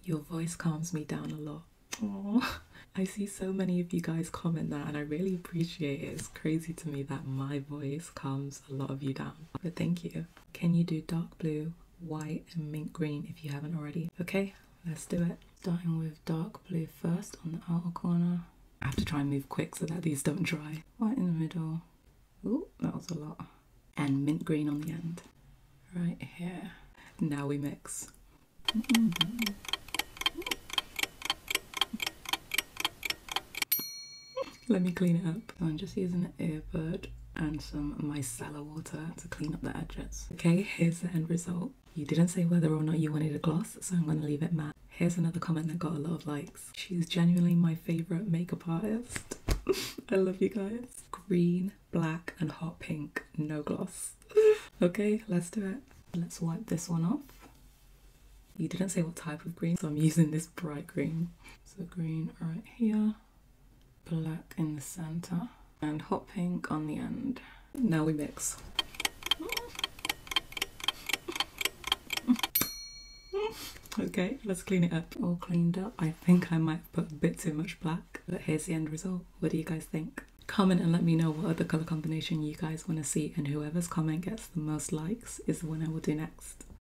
Your voice calms me down a lot. Aww. I see so many of you guys comment that and I really appreciate it. It's crazy to me that my voice calms a lot of you down. But thank you. Can you do dark blue, white and mint green if you haven't already? Okay, let's do it. Starting with dark blue first on the outer corner. I have to try and move quick so that these don't dry. White in the middle. Ooh, that was a lot. And mint green on the end. Right here. Now we mix. Let me clean it up. So I'm just using an earbud and some micellar water to clean up the edges. Okay, here's the end result. You didn't say whether or not you wanted a gloss, so I'm going to leave it matte. Here's another comment that got a lot of likes. She's genuinely my favourite makeup artist. I love you guys. Green, black and hot pink, no gloss. Okay, let's do it. Let's wipe this one off. You didn't say what type of green, so I'm using this bright green. So green right here, black in the center, and hot pink on the end. Now we mix. Okay, let's clean it up. All cleaned up. I think I might have put a bit too much black, but here's the end result. What do you guys think? Comment and let me know what other colour combination you guys want to see, and whoever's comment gets the most likes is the one I will do next.